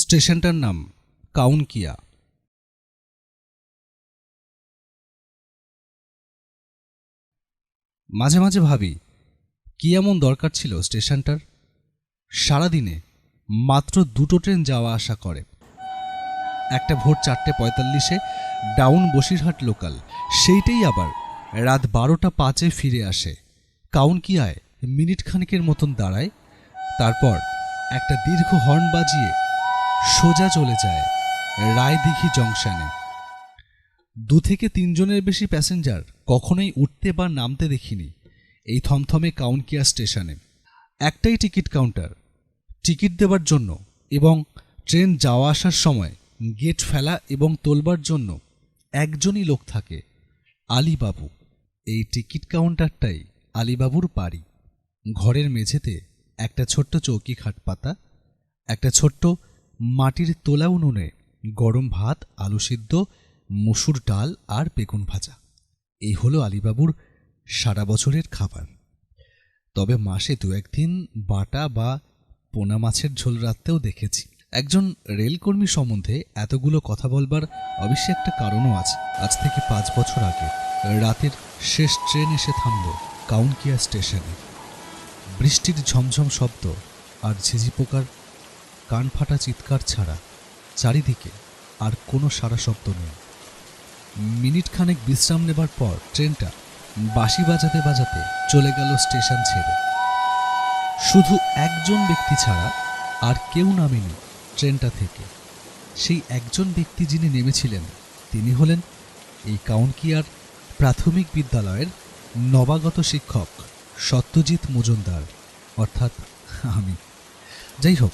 স্টেশনটার নাম কাউনকিয়া। মাঝে মাঝে ভাবি কি এমন দরকার ছিল স্টেশনটার। সারাদিনে মাত্র দুটো ট্রেন যাওয়া আসা করে, একটা ভোর 4:45 ডাউন বসিরহাট লোকাল, সেইটাই আবার রাত 12:05 ফিরে আসে। কাউনকিয়ায় মিনিট খানিকের মতন দাঁড়ায়, তারপর একটা দীর্ঘ হর্ন বাজিয়ে সোজা চলে যায় রায়দিঘি জংশনে। 2 থেকে 3 জনের বেশি প্যাসেঞ্জার কখনোই উঠতে বা নামতে দেখিনি এই থমথমে কাউনকিয়া স্টেশনে। একটাই টিকিট কাউন্টার, টিকিট দেবার জন্য এবং ট্রেন যাওয়া আসার সময় গেট ফেলা এবং তোলবার জন্য একজনই লোক থাকে, আলীবাবু। এই টিকিট কাউন্টারটাই আলীবাবুর বাড়ি। ঘরের মেঝেতে একটা ছোট্ট চৌকি খাট পাতা, একটা ছোট্ট মাটির তোলা উনুনে গরম ভাত, আলু সিদ্ধ, মসুর ডাল আর বেগুন ভাজা। এই হলো আলীবাবুর সারা বছরের খাবার। তবে মাসে 2-1 দিন বাটা বা পোনা মাছের ঝোল রাখতেও দেখেছি। একজন রেলকর্মী সম্বন্ধে এতগুলো কথা বলবার অবশ্যই একটা কারণও আছে। আজ থেকে 5 বছর আগে রাতের শেষ ট্রেন এসে থামল কাউনকিয়া স্টেশনে। বৃষ্টির ঝমঝম শব্দ আর ঝিঝি পোকার কান ফাটা চিৎকার ছাড়া চারিদিকে আর কোনো সারা শব্দ নেই। মিনিট খানেক বিশ্রাম নেবার পর ট্রেনটা বাঁশি বাজাতে বাজাতে চলে গেল স্টেশন ছেড়ে। শুধু একজন ব্যক্তি ছাড়া আর কেউ নামেনি ট্রেনটা থেকে। সেই একজন ব্যক্তি যিনি নেমেছিলেন তিনি হলেন এই কাউনকিয়ার প্রাথমিক বিদ্যালয়ের নবাগত শিক্ষক সত্যজিৎ মজুমদার, অর্থাৎ আমি। যাই হোক,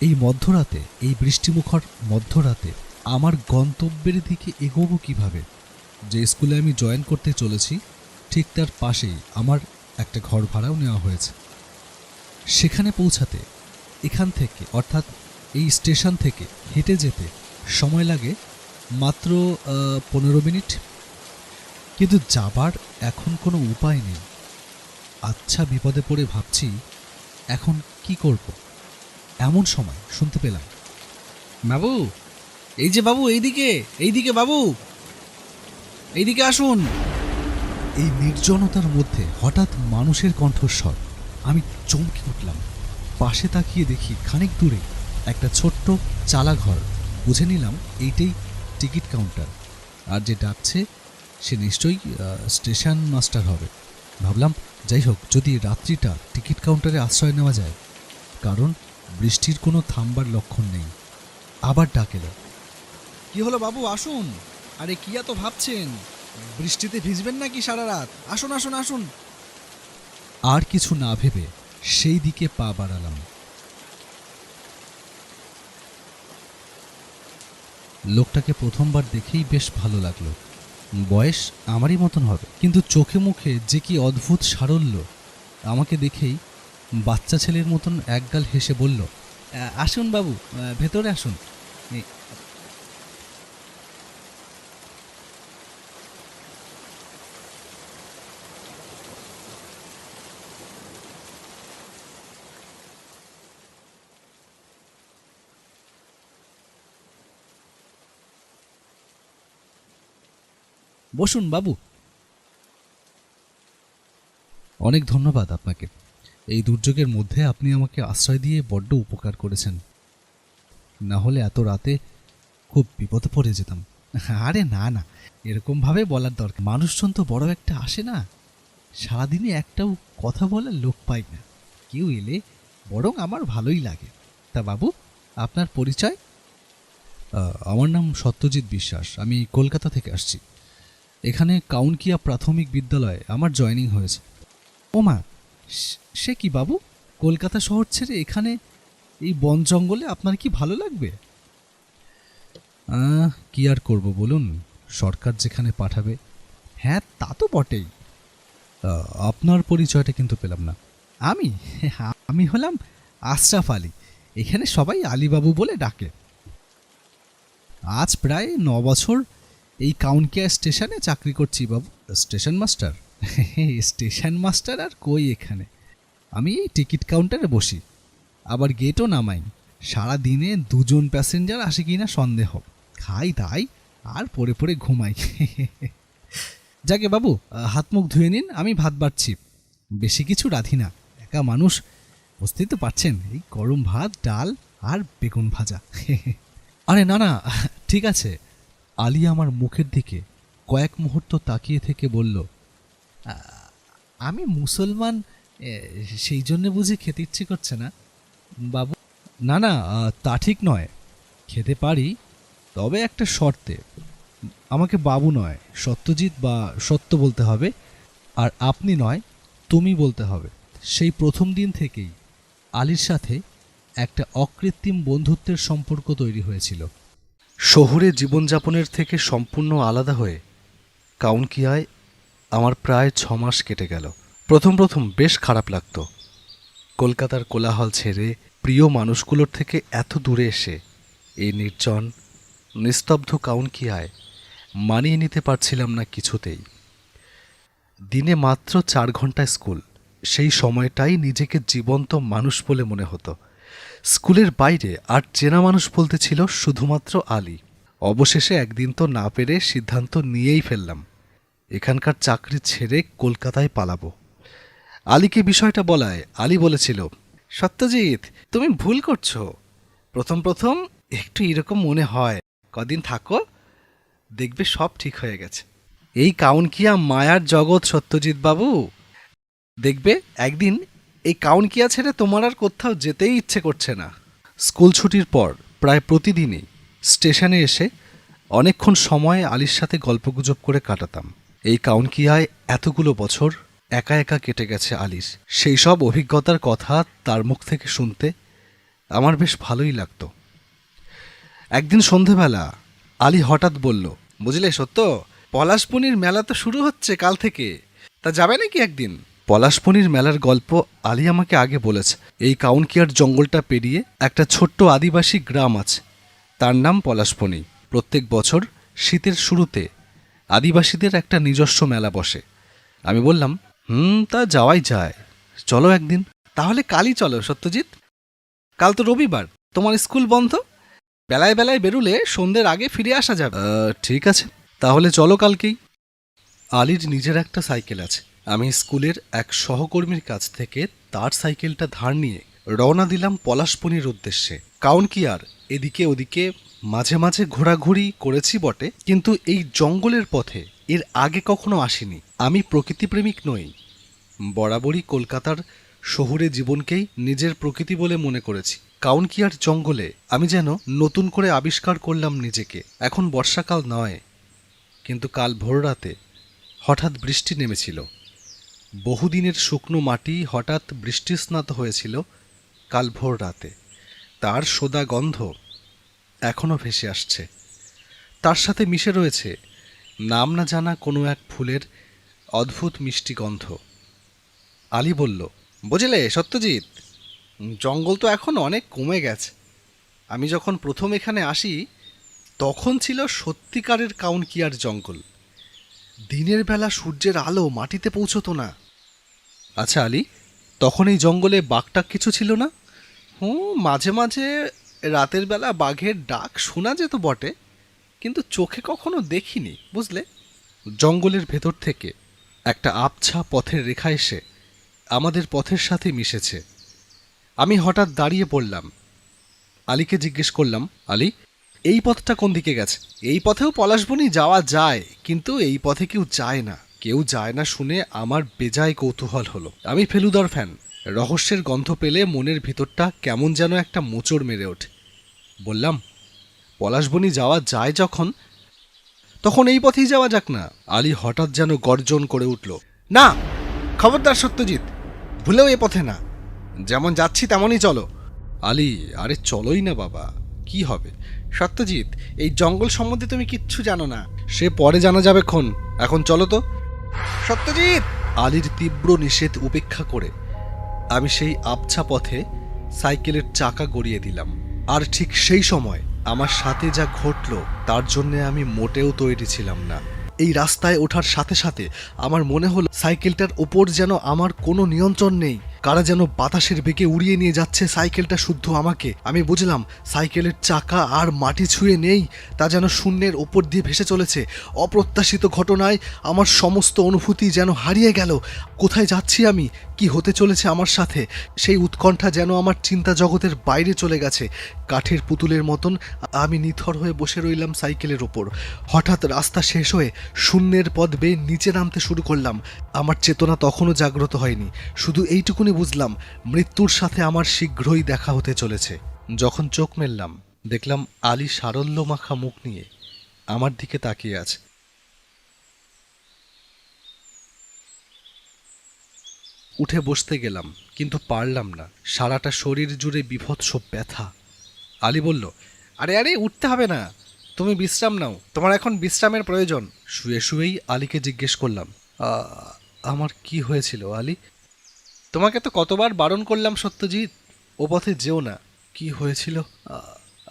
এই মধ্যরাতে, এই বৃষ্টিমুখর মধ্যরাতে আমার গন্তব্যের দিকে এগোবো কিভাবে? যে স্কুলে আমি জয়েন করতে চলেছি ঠিক তার পাশেই আমার একটা ঘর ভাড়াও নেওয়া হয়েছে। সেখানে পৌঁছাতে এখান থেকে, অর্থাৎ এই স্টেশন থেকে হেঁটে যেতে সময় লাগে মাত্র 15 মিনিট। কিন্তু যাবার এখন কোনো উপায় নেই। আচ্ছা, বিপদে পড়ে ভাবছি এখন কি করব। এমন সময় শুনতে পেলাম, বাবু, এই যে বাবু, এইদিকে এইদিকে বাবু, এইদিকে আসুন। এই নির্জনতার মধ্যে হঠাৎ মানুষের কণ্ঠস্বর। আমি চমকে উঠলাম। পাশে তাকিয়ে দেখি খানিক দূরে একটা ছোট্ট চালা ঘর। বুঝে নিলাম এইটাই টিকিট কাউন্টার, আর যে ডাকছে সে নিশ্চয়ই স্টেশন মাস্টার হবে। ভাবলাম যাই হোক, যদি রাত্রিটা টিকিট কাউন্টারে আশ্রয় নেওয়া যায়, কারণ বৃষ্টির কোনো থামবার লক্ষণ নেই। আবার ডাক এলো, কি হলো বাবু, আসুন। আরে কি এত ভাবছেন? বৃষ্টিতে ভিজবেন নাকি সারা রাত? আসুন আসুন আসুন। আর কিছু না ভেবে সেই দিকে পা বাড়ালাম। লোকটাকে প্রথমবার দেখেই বেশ ভালো লাগলো। বয়স আমারই মতন হবে, কিন্তু চোখে মুখে যে কি অদ্ভুত সারল্য। আমাকে দেখেই বাচ্চা ছেলের মতন একগাল হেসে বলল, আসুন বাবু, ভেতরে আসুন। বসুন বাবু। অনেক ধন্যবাদ আপনাকে। এই দুর্যোগের মধ্যে আপনি আমাকে আশ্রয় দিয়ে বড্ড উপকার করেছেন। না হলে এত রাতে খুব বিপদে পড়ে যেতাম। আরে না না, এরকমভাবে বলার দরকার। মানুষজন তো বড় একটা আসে না, সারাদিনে একটাও কথা বলার লোক পাই না। কেউ এলে বরং আমার ভালোই লাগে। তা বাবু, আপনার পরিচয়? আমার নাম সত্যজিৎ বিশ্বাস, আমি কলকাতা থেকে আসছি। এখানে কাউনকিয়া প্রাথমিক বিদ্যালয়ে আমার জয়েনিং হয়েছে। ওমা, সে কি বাবু, কলকাতা শহর ছেড়ে এখানে এই বন জঙ্গলে আপনার কি ভালো লাগবে? কি আর করব বলুন, সরকার যেখানে পাঠাবে। হ্যাঁ, তা তো বটেই। আপনার পরিচয়টা কিন্তু পেলাম না। আমি হলাম আশরাফ আলী। এখানে সবাই আলীবাবু বলে ডাকে। আজ প্রায় 9 বছর এই কাউনকিয়া স্টেশনে চাকরি করছি বাবু। Station master? স্টেশন মাস্টার আর কই এখানে। আমি এই টিকিট কাউন্টারে বসি, আবার গেটও নামাই। সারা দিনে 2জন প্যাসেঞ্জার আসে কিনা সন্দেহ। খাই তাই আর পড়ে পড়ে ঘুমাই। যাকে বাবু, হাত মুখ ধুয়ে নিন, আমি ভাত বাড়ছি। বেশি কিছু রাঁধি না, একা মানুষ, বুঝতেই তো পারছেন, এই গরম ভাত, ডাল আর বেগুন ভাজা। আরে না না, ঠিক আছে। আলী আমার মুখের দিকে কয়েক মুহূর্ত তাকিয়ে থেকে বলল, আমি মুসলমান, সেই জন্য বুঝি খেতে ইচ্ছে করছে না বাবু? না না, তা ঠিক নয়, খেতে পারি, তবে একটা শর্তে। আমাকে বাবু নয়, সত্যজিৎ বা সত্য বলতে হবে, আর আপনি নয়, তুমি বলতে হবে। সেই প্রথম দিন থেকেই আলীর সাথে একটা অকৃত্রিম বন্ধুত্বের সম্পর্ক তৈরি হয়েছিল। শহুরে জীবনযাপনের থেকে সম্পূর্ণ আলাদা হয়ে কাউনকিয়ায় আমার প্রায় 6 মাস কেটে গেল। প্রথম প্রথম বেশ খারাপ লাগতো। কলকাতার কোলাহল ছেড়ে প্রিয় মানুষগুলোর থেকে এত দূরে এসে এই নির্জন নিস্তব্ধ কাউনকিয়ায় মানিয়ে নিতে পারছিলাম না কিছুতেই। দিনে মাত্র 4 ঘন্টা স্কুল, সেই সময়টাই নিজেকে জীবন্ত মানুষ বলে মনে হতো। স্কুলের বাইরে আর চেনা মানুষ বলতে ছিল শুধুমাত্র আলী। অবশেষে একদিন তো না পেরে সিদ্ধান্ত নিয়েই ফেললাম, এখানকার চাকরি ছেড়ে কলকাতায় পালাবো। আলীকে বিষয়টা বলায় আলী বলেছিল, সত্যজিৎ, তুমি ভুল করছো। প্রথম প্রথম একটু এরকম মনে হয়, কদিন থাকো, দেখবে সব ঠিক হয়ে গেছে। এই কাউনকিয়া মায়ার জগৎ সত্যজিৎ বাবু, দেখবে একদিন এই কাউনকিয়া ছেড়ে তোমার আর কোথাও যেতেই ইচ্ছে করছে না। স্কুল ছুটির পর প্রায় প্রতিদিনই স্টেশনে এসে অনেকক্ষণ সময় আলীর সাথে গল্পগুজব করে কাটাতাম। এই কাউনকিয়ায় এতগুলো বছর একা একা কেটে গেছে আলীর। সেই সব অভিজ্ঞতার কথা তার মুখ থেকে শুনতে আমার বেশ ভালোই লাগতো। একদিন সন্ধেবেলা আলী হঠাৎ বলল, বুঝলে সত্য, পলাশপনির মেলা তো শুরু হচ্ছে কাল থেকে, তা যাবে নাকি একদিন? পলাশপনির মেলার গল্প আলী আমাকে আগে বলেছে। এই কাউনকিয়ার জঙ্গলটা পেরিয়ে একটা ছোট্ট আদিবাসী গ্রাম আছে, তার নাম পলাশপনি। প্রত্যেক বছর শীতের শুরুতে আদিবাসীদের একটা নিজস্ব মেলা বসে। আমি বললাম, তা যাওয়াই যায়, চলো একদিন। তাহলে কালই চলো সত্যজিৎ, কাল তো রবিবার, তোমার স্কুল বন্ধ, বেলায় বেলায় বেরুলে সন্ধ্যের আগে ফিরে আসা যাবে। ঠিক আছে, তাহলে চলো কালকেই। আলীর নিজের একটা সাইকেল আছে। আমি স্কুলের এক সহকর্মীর কাছ থেকে তার সাইকেলটা ধার নিয়ে রওনা দিলাম পলাশপনির উদ্দেশ্যে। কাউনকিয়ার এদিকে ওদিকে মাঝে মাঝে ঘোরাঘুরি করেছি বটে, কিন্তু এই জঙ্গলের পথে এর আগে কখনো আসিনি। আমি প্রকৃতিপ্রেমিক নই, বরাবরই কলকাতার শহুরে জীবনকেই নিজের প্রকৃতি বলে মনে করেছি। কাউনকিয়ার জঙ্গলে আমি যেন নতুন করে আবিষ্কার করলাম নিজেকে। এখন বর্ষাকাল নয়, কিন্তু কাল ভোররাতে হঠাৎ বৃষ্টি নেমেছিল। বহুদিনের শুকনো মাটি হঠাৎ বৃষ্টিস্নাত হয়েছিল কাল ভোর রাতে। তার সোদা গন্ধ এখনও ভেসে আসছে। তার সাথে মিশে রয়েছে নাম না জানা কোনো এক ফুলের অদ্ভুত মিষ্টি গন্ধ। আলী বলল, বুঝলে সত্যজিৎ, জঙ্গল তো এখন অনেক কমে গেছে। আমি যখন প্রথম এখানে আসি তখন ছিল সত্যিকারের কাউনকিয়ার জঙ্গল। দিনের বেলা সূর্যের আলো মাটিতে পৌঁছতো না। আচ্ছা আলী, তখন এই জঙ্গলে বাঘটাক কিছু ছিল না? মাঝে মাঝে রাতের বেলা বাঘের ডাক শোনা যেত বটে, কিন্তু চোখে কখনো দেখিনি, বুঝলে। জঙ্গলের ভেতর থেকে একটা আবছা পথের রেখা এসে আমাদের পথের সাথে মিশেছে। আমি হঠাৎ দাঁড়িয়ে পড়লাম। আলীকে জিজ্ঞেস করলাম, আলী, এই পথটা কোন দিকে গেছে? এই পথেও পলাশবনি যাওয়া যায়, কিন্তু এই পথে কেউ যায় না শুনে আমার বেজায় কৌতূহল হলো। আমি ফেলুদার ফ্যান, রহস্যের গন্ধ পেলে মনের ভিতরটা কেমন যেন একটা মোচড় মেরে ওঠে। বললাম, পলাশবনি যাওয়া যায় যখন, তখন এই পথেই যাওয়া যাক না। আলী হঠাৎ যেন গর্জন করে উঠল, না, খবরদার সত্যজিৎ, ভুলেও এ পথে না, যেমন যাচ্ছি তেমনই চলো। আলী, আরে চলোই না বাবা, কি হবে? সত্যজিৎ, এই জঙ্গল সম্বন্ধে তুমি কিচ্ছু জানো না। সে পরে জানা যাবে ক্ষণ, এখন চলো তো। সত্যজিৎ! আলীর তীব্র নিষেধ উপেক্ষা করে আমি সেই আবছা পথে সাইকেলের চাকা গড়িয়ে দিলাম। আর ঠিক সেই সময় আমার সাথে যা ঘটল তার জন্যে আমি মোটেও তৈরি ছিলাম না। এই রাস্তায় ওঠার সাথে সাথে আমার মনে হলো সাইকেলটার ওপর যেন আমার কোনো নিয়ন্ত্রণ নেই। কারা যেন বাতাসের বেগে উড়িয়ে নিয়ে যাচ্ছে সাইকেলটা, শুদ্ধ আমাকে। আমি বুঝলাম সাইকেলের চাকা আর মাটি ছুঁয়ে নেই, তা যেন শূন্যের ওপর দিয়ে ভেসে চলেছে। অপ্রত্যাশিত ঘটনায় আমার সমস্ত অনুভূতি যেন হারিয়ে গেল। কোথায় যাচ্ছি আমি, কি হতে চলেছে আমার সাথে, সেই উৎকণ্ঠা যেন আমার চিন্তা জগতের বাইরে চলে গেছে। কাঠের পুতুলের মতন আমি নিথর হয়ে বসে রইলাম সাইকেলের ওপর। হঠাৎ রাস্তা শেষ হয়ে শূন্যের পথ বেয়ে নিচে নামতে শুরু করলাম। আমার চেতনা তখনও জাগ্রত হয়নি, শুধু এইটুকুনি বুঝলাম মৃত্যুর সাথে আমার শীঘ্রই দেখা হতে চলেছে। যখন চোখ মেললাম দেখলাম আলী সারল্য মাখা মুখ নিয়ে আমার দিকে তাকিয়ে আছে। উঠে বসতে গেলাম কিন্তু পারলাম না, সারাটা শরীর জুড়ে বীভৎস ব্যথা। আলী বলল, আরে আরে উঠতে হবে না, তুমি বিশ্রাম নাও, তোমার এখন বিশ্রামের প্রয়োজন। শুয়ে শুয়েই আলীকে জিজ্ঞেস করলাম, আমার কি হয়েছিল আলী? তোমাকে তো কতবার বারণ করলাম সত্যজিৎ, ও পথে যেও না। কি হয়েছিল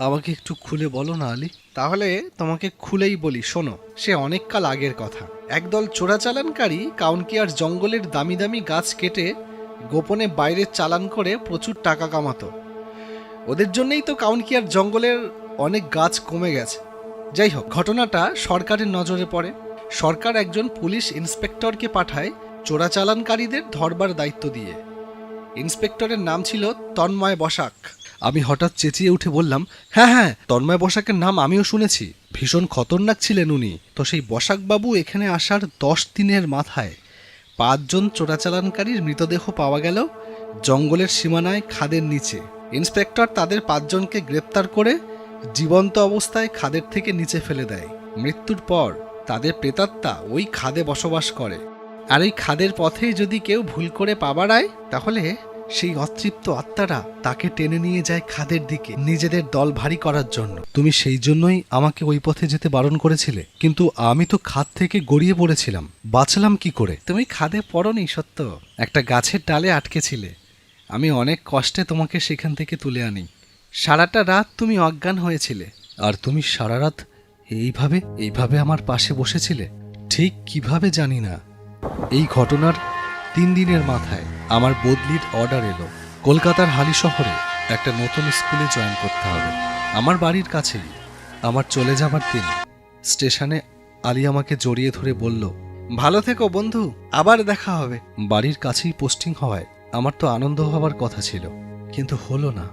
আমাকে একটু খুলে বলো না আলী। তাহলে তোমাকে খুলেই বলি, শোনো। সে অনেককাল আগের কথা। একদল চোরাচালানকারী কাউনকিয়ার জঙ্গলের দামি দামি গাছ কেটে গোপনে বাইরে চালান করে প্রচুর টাকা কামাতো। ওদের জন্যই তো কাউনকিয়ার জঙ্গলের অনেক গাছ কমে গেছে। যাই হোক, ঘটনাটা সরকারের নজরে পড়ে। সরকার একজন পুলিশ ইন্সপেক্টরকে পাঠায় চোরাচালানকারীদের ধরবার দায়িত্ব দিয়ে। ইন্সপেক্টরের নাম ছিল তন্ময় বসাক। আমি হঠাৎ চেঁচিয়ে উঠে বললাম, হ্যাঁ হ্যাঁ, তন্ময় বসাকের নাম আমিও শুনেছি, ভীষণ খতরনাক ছিলেন উনি। তো সেই বসাকবাবু এখানে আসার 10 দিনের মাথায় 5 জন চোরাচালানকারীর মৃতদেহ পাওয়া গেল জঙ্গলের সীমানায় খাদের নিচে। ইন্সপেক্টর তাদের 5 জনকে গ্রেপ্তার করে জীবন্ত অবস্থায় খাদের থেকে নিচে ফেলে দেয়। মৃত্যুর পর তাদের প্রেতাত্মা ওই খাদে বসবাস করে। আর এই খাদের পথেই যদি কেউ ভুল করে পা বাড়ায়, তাহলে সেই অতৃপ্ত আত্মারা তাকে টেনে নিয়ে যায় খাদের দিকে নিজেদের দল ভারী করার জন্য। তুমি সেই জন্যই আমাকে ওই পথে যেতে বারণ করেছিলে, কিন্তু আমি তো খাদ থেকে গড়িয়ে পড়েছিলাম, বাঁচলাম কি করে? তুমি খাদে পড়নি সত্য, একটা গাছের ডালে আটকেছিলে। আমি অনেক কষ্টে তোমাকে সেখান থেকে তুলে আনি। সারাটা রাত তুমি অজ্ঞান হয়েছিলে, আর তুমি সারা রাত এইভাবে আমার পাশে বসেছিলে। ঠিক কিভাবে জানি না। এই ঘটনার 3 দিনের মাথায় আমার বদলির অর্ডার এলো। কলকাতার হালি শহরে একটা নতুন স্কুলে জয়েন করতে হবে। আমার বাড়ির কাছেই। আমার চলে যাবার দিন স্টেশনে আলী আমাকে জড়িয়ে ধরে বলল, ভালো থেকো বন্ধু, আবার দেখা হবে। বাড়ির কাছেই পোস্টিং হওয়ায় আমার তো আনন্দ হবার কথা ছিল, কিন্তু হলো না।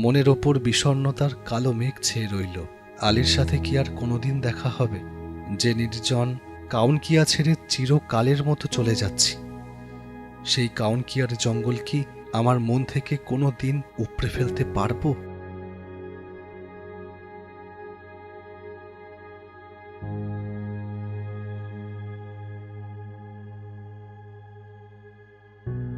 মনের ওপর বিষণ্ণতার কালো মেঘ ছেয়ে রইল। আলীর সাথে কি আর কোনোদিন দেখা হবে? যে নির্জন কাউনকিয়া ছেড়ে চিরকালের মতো চলে যাচ্ছি, সেই কাউনকিয়ার জঙ্গল কি আমার মন থেকে কোনো দিন উপড়ে ফেলতে পারবো?